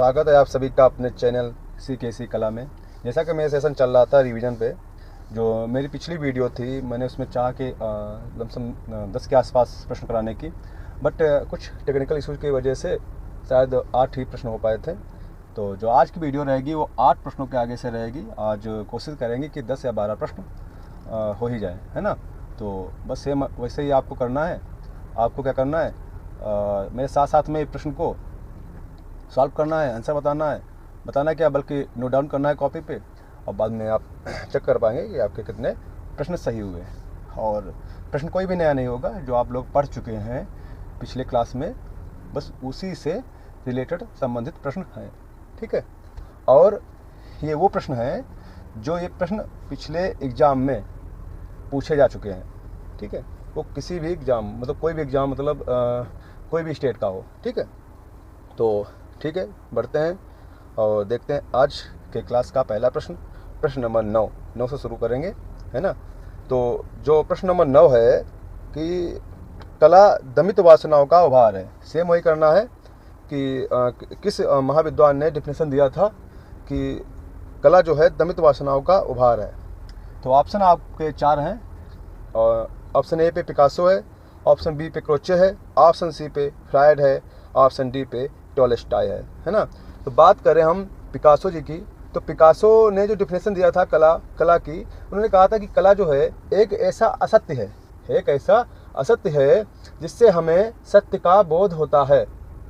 स्वागत है आप सभी का अपने चैनल सी कला में। जैसा कि मेरा सेशन चल रहा था रिवीजन पे, जो मेरी पिछली वीडियो थी मैंने उसमें चाह के लमसम 10 के आसपास प्रश्न कराने की, बट कुछ टेक्निकल इशूज़ की वजह से शायद 8 ही प्रश्न हो पाए थे। तो जो आज की वीडियो रहेगी वो 8 प्रश्नों के आगे से रहेगी। आज कोशिश करेंगे कि 10 या 12 प्रश्न हो ही जाए, है ना। तो बस सेम वैसे ही आपको करना है। आपको क्या करना है, मेरे साथ साथ में प्रश्न को सॉल्व करना है, आंसर बताना क्या, बल्कि नोट डाउन करना है कॉपी पे, और बाद में आप चेक कर पाएंगे कि आपके कितने प्रश्न सही हुए। और प्रश्न कोई भी नया नहीं होगा, जो आप लोग पढ़ चुके हैं पिछले क्लास में, बस उसी से रिलेटेड संबंधित प्रश्न हैं, ठीक है। और ये वो प्रश्न हैं जो ये प्रश्न पिछले एग्ज़ाम में पूछे जा चुके हैं, ठीक है। वो किसी भी एग्ज़ाम, मतलब कोई भी एग्ज़ाम, मतलब कोई भी स्टेट का हो, ठीक है। तो ठीक है, बढ़ते हैं और देखते हैं आज के क्लास का पहला प्रश्न। प्रश्न नंबर 9 से शुरू करेंगे, है ना। तो जो प्रश्न नंबर 9 है कि कला दमित वासनाओं का उभार है। सेम वही करना है कि किस महाविद्वान ने डिफिनेशन दिया था कि कला जो है दमित वासनाओं का उभार है। तो ऑप्शन आपके 4 हैं, और ऑप्शन ए पे पिकासो है, ऑप्शन बी पे क्रोचे है, ऑप्शन सी पे फ्रायड है, ऑप्शन डी पे टॉलस्टॉय है ना। तो बात करें हम पिकासो जी की, तो पिकासो ने जो डिफिनेशन दिया था कला की, उन्होंने कहा था कि कला जो है एक ऐसा असत्य है जिससे हमें सत्य का बोध होता है,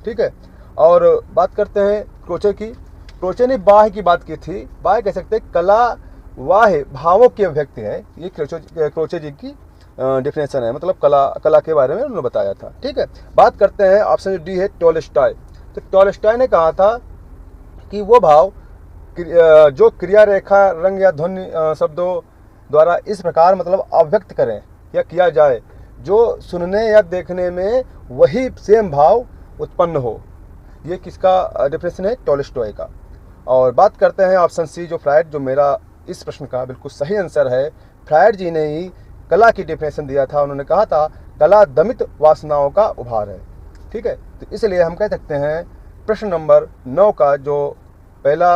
ठीक है। और बात करते हैं क्रोचे की। क्रोचे ने बाह्य की बात की थी। बाह्य कह सकते हैं, कला बाह्य भावों की अभिव्यक्ति है। ये क्रोचे जी की डिफिनेशन है, मतलब कला के बारे में उन्होंने बताया था, ठीक है। बात करते हैं ऑप्शन डी है टॉलस्टॉय। तो टॉलस्टॉय ने कहा था कि वो भाव जो क्रिया रेखा रंग या ध्वनि शब्दों द्वारा इस प्रकार मतलब अभिव्यक्त करें या किया जाए जो सुनने या देखने में वही सेम भाव उत्पन्न हो। ये किसका डिफिनेशन है? टॉलस्टॉय का। और बात करते हैं ऑप्शन सी जो फ्रायड, जो मेरा इस प्रश्न का बिल्कुल सही आंसर है। फ्रायड जी ने ही कला की डिफिनेशन दिया था। उन्होंने कहा था कला दमित वासनाओं का उभार है, ठीक है। तो इसलिए हम कह सकते हैं प्रश्न नंबर 9 का जो पहला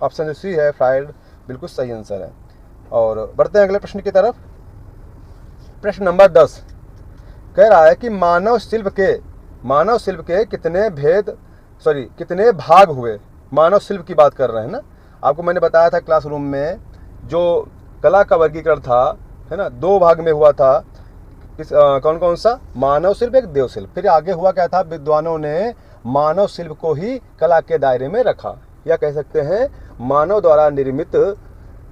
ऑप्शन जो सी है फ्रायड, बिल्कुल सही आंसर है। और बढ़ते हैं अगले प्रश्न की तरफ। प्रश्न नंबर 10 कह रहा है कि मानव शिल्प के कितने भाग हुए। मानव शिल्प की बात कर रहे हैं ना। आपको मैंने बताया था क्लासरूम में जो कला का वर्गीकरण था, है ना, 2 भाग में हुआ था। कौन कौन सा? मानव शिल्प, एक देव शिल्प। फिर आगे हुआ क्या था? विद्वानों ने मानव शिल्प को ही कला के दायरे में रखा, या कह सकते हैं मानव द्वारा निर्मित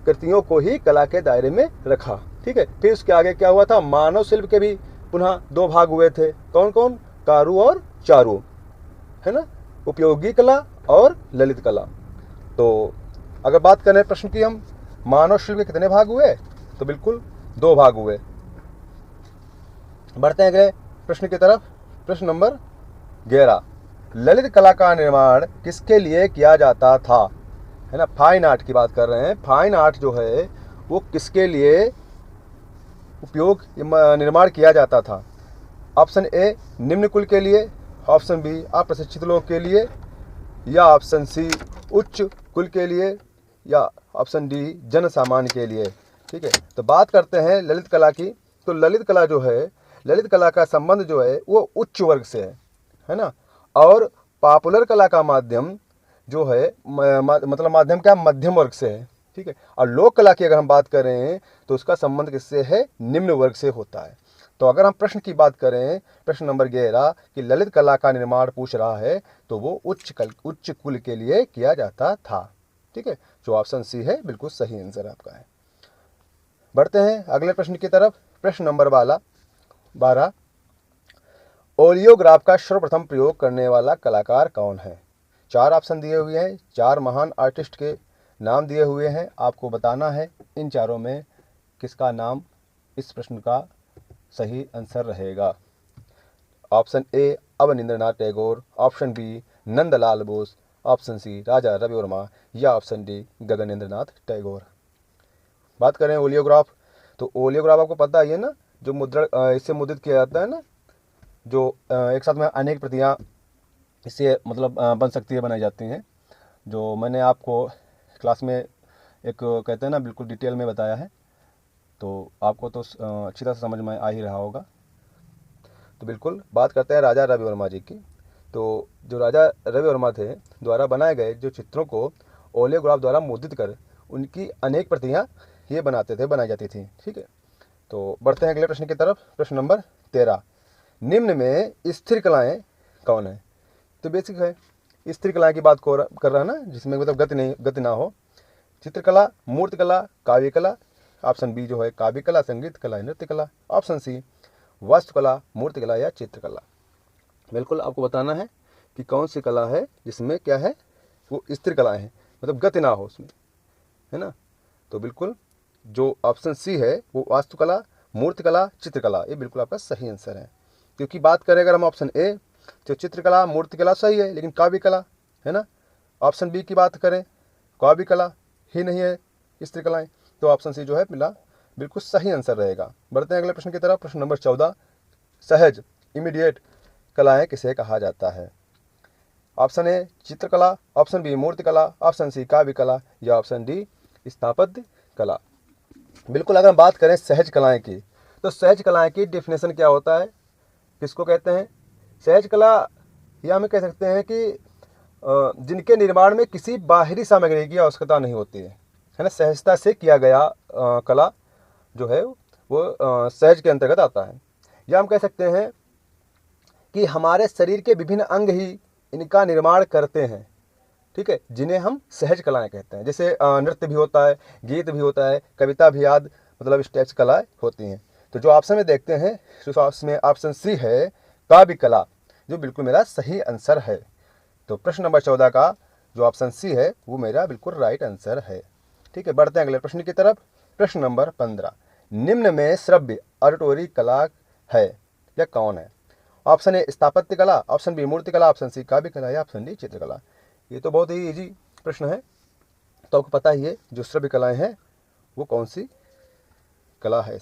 कृतियों को ही कला के दायरे में रखा, ठीक है। फिर उसके आगे क्या हुआ था? मानव शिल्प के भी पुनः 2 भाग हुए थे। कौन कौन?कारु और चारु, है ना, उपयोगी कला और ललित कला। तो अगर बात करें प्रश्न की, हम मानव शिल्प के कितने भाग हुए? तो बिल्कुल 2 भाग हुए। बढ़ते हैं अगले प्रश्न की तरफ। प्रश्न नंबर 11 ललित कला का निर्माण किसके लिए किया जाता था, है ना। फाइन आर्ट की बात कर रहे हैं। फाइन आर्ट जो है वो किसके लिए निर्माण किया जाता था? ऑप्शन ए निम्न कुल के लिए, ऑप्शन बी अप्रशिक्षित लोग के लिए, या ऑप्शन सी उच्च कुल के लिए, या ऑप्शन डी जन सामान्य के लिए, ठीक है। तो बात करते हैं ललित कला की। तो ललित कला जो है, ललित कला का संबंध जो है वो उच्च वर्ग से है ना। और पॉपुलर कला का माध्यम जो है मतलब माध्यम क्या? मध्यम वर्ग से है, ठीक है। और लोक कला की अगर हम बात करें तो उसका संबंध किससे है? निम्न वर्ग से होता है। तो अगर हम प्रश्न की बात करें, प्रश्न नंबर 11 कि ललित कला का निर्माण पूछ रहा है, तो वो उच्च कुल के लिए किया जाता था, ठीक है। जो ऑप्शन सी है बिल्कुल सही आंसर आपका है। बढ़ते हैं अगले प्रश्न की तरफ। प्रश्न नंबर 12 ओलियोग्राफ का सर्वप्रथम प्रयोग करने वाला कलाकार कौन है? 4 ऑप्शन दिए हुए हैं, 4 महान आर्टिस्ट के नाम दिए हुए हैं। आपको बताना है इन चारों में किसका नाम इस प्रश्न का सही आंसर रहेगा। Option A Abanindranath Tagore, option B Nandalal Bose, option C Raja Ravi Varma, या ऑप्शन डी गगनेंद्रनाथ टैगोर। बात करें ओलियोग्राफ, तो ओलियोग्राफ आपको पता ही है ना, जो मुद्रण इससे मुद्रित किया जाता है ना, जो एक साथ में अनेक प्रतियां इससे मतलब बन सकती है, बनाई जाती हैं, जो मैंने आपको क्लास में एक कहते हैं ना बिल्कुल डिटेल में बताया है, तो आपको तो अच्छी तरह से समझ में आ ही रहा होगा। तो बिल्कुल बात करते हैं राजा रवि वर्मा जी की। तो जो राजा रवि वर्मा थे द्वारा बनाए गए जो चित्रों को ओले गुलाब द्वारा मुद्रित कर उनकी अनेक प्रतियाँ ये बनाई जाती थी। ठीक है, तो बढ़ते हैं अगले प्रश्न की तरफ। प्रश्न नंबर 13, निम्न में स्थिर कलाएँ कौन है? तो बेसिक है, स्थिर कला की बात कर रहा है ना, जिसमें मतलब गति ना हो। चित्रकला, मूर्तिकला, काव्य कला। ऑप्शन बी जो है काव्य कला, संगीत कला, नृत्य कला। ऑप्शन सी वास्तुकला, मूर्तिकला या चित्रकला। बिल्कुल आपको बताना है कि कौन सी कला है जिसमें क्या है, वो स्थिर कलाएँ हैं, मतलब गति ना हो उसमें, है ना। तो बिल्कुल जो ऑप्शन सी है वो वास्तुकला, मूर्तिकला, चित्रकला, ये बिल्कुल आपका सही आंसर है। क्योंकि बात करें अगर हम ऑप्शन ए, तो चित्रकला, मूर्तिकला सही है, लेकिन काव्य कला, है ना। ऑप्शन बी की बात करें, काव्य कला ही नहीं है स्त्री कलाएँ, तो ऑप्शन सी जो है मिला बिल्कुल सही आंसर रहेगा। बढ़ते हैं अगले प्रश्न की तरफ। प्रश्न नंबर 14, सहज इमीडिएट कलाएँ किसे कहा जाता है? ऑप्शन ए चित्रकला, ऑप्शन बी मूर्तिकला, ऑप्शन सी काव्य कला या ऑप्शन डी स्थापत्य कला। बिल्कुल अगर हम बात करें सहज कलाएँ की, तो सहज कलाएँ की डेफिनेशन क्या होता है, किसको कहते हैं? सहज कला या हमें कह सकते हैं कि जिनके निर्माण में किसी बाहरी सामग्री की आवश्यकता नहीं होती है ना, सहजता से किया गया कला जो है वो सहज के अंतर्गत आता है। या हम कह सकते हैं कि हमारे शरीर के विभिन्न अंग ही इनका निर्माण करते हैं, ठीक है, जिन्हें हम सहज कलाएं कहते हैं। जैसे नृत्य भी होता है, गीत भी होता है, कविता भी आदि मतलब इस टाइप से कलाएं होती हैं। तो जो ऑप्शन में देखते हैं, तो उसमें ऑप्शन सी है काव्य कला, जो बिल्कुल मेरा सही आंसर है। तो प्रश्न नंबर 14 का जो ऑप्शन सी है वो मेरा बिल्कुल राइट आंसर है। ठीक है, बढ़ते हैं अगले प्रश्न की तरफ। प्रश्न नंबर 15, निम्न में श्रव्य ऑडिटोरी कला है या कौन है? ऑप्शन ए स्थापत्य कला, ऑप्शन बी मूर्ति कला, ऑप्शन सी काव्य कला या ऑप्शन डी चित्रकला। ये तो बहुत ही इजी प्रश्न है, तो आपको पता ही है जो श्रव्य कलाएं हैं वो कौन सी कला है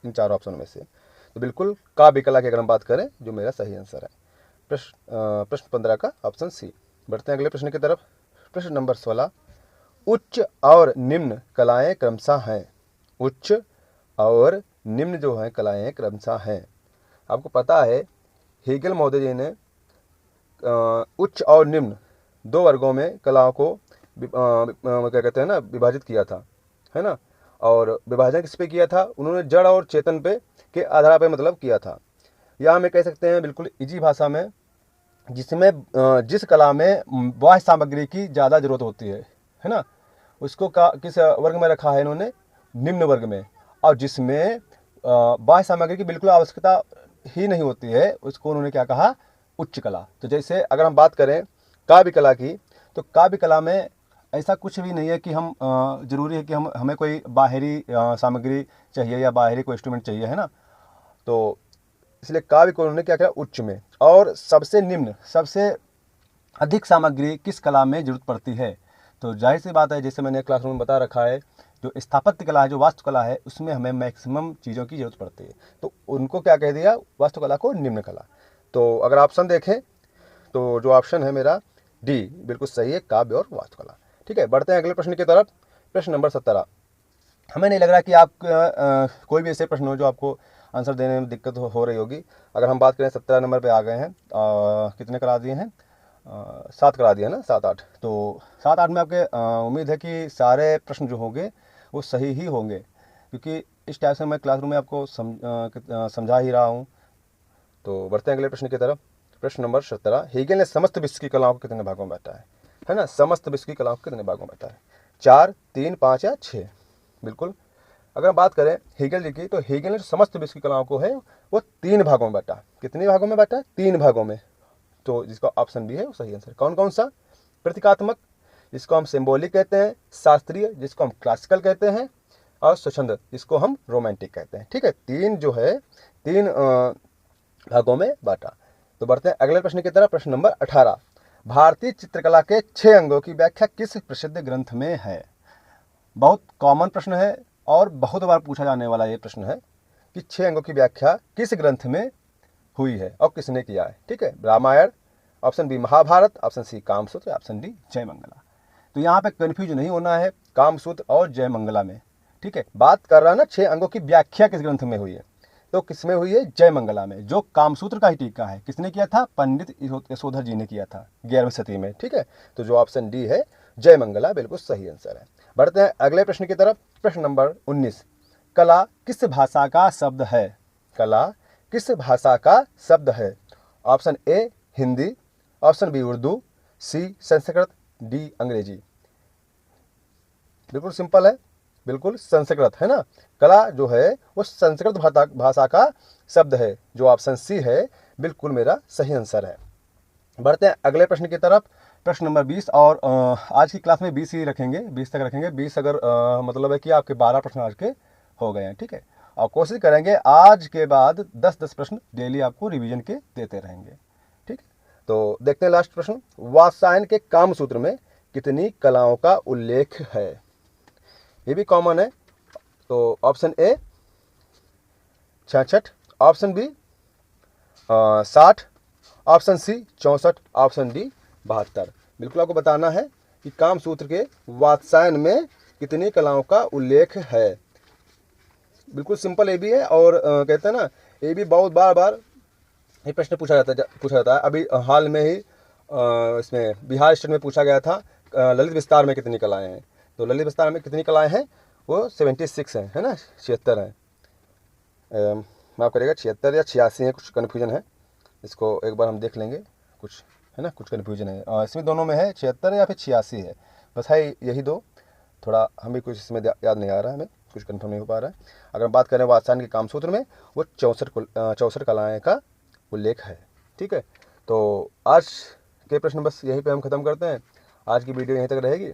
इन चार ऑप्शन में से। तो बिल्कुल काव्य कला की अगर हम बात करें, जो मेरा सही आंसर है प्रश्न 15 का ऑप्शन सी। बढ़ते हैं अगले प्रश्न की तरफ। प्रश्न नंबर 16, उच्च और निम्न कलाएं क्रमशः हैं। उच्च और निम्न जो है कलाएं क्रमशः हैं। आपको पता है हेगल महोदय जी ने उच्च और निम्न दो वर्गों में कलाओं को क्या कहते हैं ना विभाजित किया था, है ना। और विभाजन किस पे किया था? उन्होंने जड़ और चेतन पे के आधार पे मतलब किया था। या हमें कह सकते हैं बिल्कुल इजी भाषा में, जिसमें जिस कला में बाह्य सामग्री की ज़्यादा ज़रूरत होती है ना, उसको किस वर्ग में रखा है इन्होंने? निम्न वर्ग में। और जिसमें बाह्य सामग्री की बिल्कुल आवश्यकता ही नहीं होती है, उसको उन्होंने क्या कहा? उच्च कला। तो जैसे अगर हम बात करें काव्य कला की, तो काव्य कला में ऐसा कुछ भी नहीं है कि हम ज़रूरी है कि हमें कोई बाहरी सामग्री चाहिए या बाहरी कोई इंस्ट्रूमेंट चाहिए, है ना। तो इसलिए काव्य को उन्होंने क्या किया? उच्च में। और सबसे निम्न, सबसे अधिक सामग्री किस कला में जरूरत पड़ती है? तो जाहिर सी बात है, जैसे मैंने क्लासरूम में बता रखा है, जो स्थापत्य कला है, जो वास्तुकला है, उसमें हमें मैक्सिमम चीज़ों की जरूरत पड़ती है। तो उनको क्या कह दिया? वास्तुकला को निम्न कला। तो अगर ऑप्शन देखें तो जो ऑप्शन है मेरा डी बिल्कुल सही है, काव्य और वास्तुकला। ठीक है, बढ़ते हैं अगले प्रश्न की तरफ। प्रश्न नंबर 17, हमें नहीं लग रहा कि आप कोई भी ऐसे प्रश्न हो जो आपको आंसर देने में दिक्कत हो रही होगी। अगर हम बात करें 17 नंबर पे आ गए हैं, कितने करा दिए हैं? 7 करा दिए ना, 7-8। तो 7-8 में आपके उम्मीद है कि सारे प्रश्न जो होंगे वो सही ही होंगे, क्योंकि इस टाइप से मैं क्लासरूम में आपको समझा ही रहा हूँ। तो बढ़ते हैं अगले प्रश्न की तरफ। प्रश्न नंबर 17, हेगल ने समस्त विश्व की कलाओं को कितने भागों में बांटा है ना? समस्त विश्व की कलाओं को कितने भागों में बांटा है? 4, 3, 5 या 6? बिल्कुल अगर बात करें हेगल जी की, तो हेगल ने समस्त विश्व की कलाओं को है वो 3 भागों में बांटा। कितने भागों में बांटा? 3 भागों में। तो जिसका ऑप्शन बी है वो सही आंसर। कौन कौन सा? प्रतीकात्मक, जिसको हम सिंबॉलिक कहते हैं, शास्त्रीय, जिसको हम क्लासिकल कहते हैं, और स्वच्छंद, जिसको हम रोमांटिक कहते हैं। ठीक है, 3 जो है 3 भागों में बांटा। तो बढ़ते हैं अगले प्रश्न की तरफ। प्रश्न नंबर 18, भारतीय चित्रकला के 6 अंगों की व्याख्या किस प्रसिद्ध ग्रंथ में है? बहुत कॉमन प्रश्न है और बहुत बार पूछा जाने वाला ये प्रश्न है कि 6 अंगों की व्याख्या किस ग्रंथ में हुई है और किसने किया है। ठीक है, Ramayan, option B Mahabharat, option C Kamasutra, option D Jayamangala. तो यहाँ पे कन्फ्यूज नहीं होना है कामसूत्र और जयमंगला में, ठीक है। बात कर रहा ना 6 अंगों की व्याख्या किस ग्रंथ में हुई है, तो किसमें हुई है, जयमंगला में। जो कामसूत्र का ही टीका है किसने किया था, पंडित यशोधर जी ने किया था 11वीं सदी में, ठीक है। तो जो ऑप्शन डी है जयमंगला बिल्कुल सही आंसर है। बढ़ते हैं अगले प्रश्न की तरफ। प्रश्न नंबर 19, कला किस भाषा का शब्द है, कला किस भाषा का शब्द है। Option A Hindi, option B Urdu, C Sanskrit, D Angrezi. बिल्कुल सिंपल है, बिल्कुल संस्कृत है ना। कला जो है वो संस्कृत भाषा का शब्द है, जो ऑप्शन सी है बिल्कुल मेरा सही आंसर है। बढ़ते हैं अगले प्रश्न की तरफ। प्रश्न नंबर 20, और आज की क्लास में 20 ही रखेंगे, 20 तक रखेंगे। 20 अगर मतलब है कि आपके 12 प्रश्न आज के हो गए हैं, ठीक है। और कोशिश करेंगे आज के बाद 10-10 प्रश्न डेली आपको रिवीजन के देते रहेंगे, ठीक है। तो देखते हैं लास्ट प्रश्न, वात्सायन के कामसूत्र में कितनी कलाओं का उल्लेख है। ये भी कॉमन है। तो option A 66, option B 60, option C 64, option D 72। बिल्कुल आपको बताना है कि कामसूत्र के वात्सायन में कितनी कलाओं का उल्लेख है। बिल्कुल सिंपल ये भी है, और कहते हैं ना ये भी बहुत बार ये प्रश्न पूछा जाता है। अभी हाल में ही इसमें बिहार स्टेट में पूछा गया था ललित विस्तार में कितनी कलाएं हैं। तो ललित विस्तार में कितनी कलाएं हैं, वो 76 हैं, है ना, 76 हैं। माफ़ करिएगा 76 या 86 है, कुछ कन्फ्यूजन है, इसको एक बार हम देख लेंगे। कुछ है ना, कुछ कन्फ्यूजन है इसमें, दोनों में है 76 या फिर 86 है, बस है यही दो। थोड़ा हमें कुछ इसमें याद नहीं आ रहा है, हमें कुछ कंफर्म नहीं हो पा रहा है। अगर बात करें वात्सायन के कामसूत्र में, वो 64 कलाएँ का उल्लेख है, ठीक है। तो आज के प्रश्न बस यहीं पे हम ख़त्म करते हैं। आज की वीडियो यहीं तक रहेगी।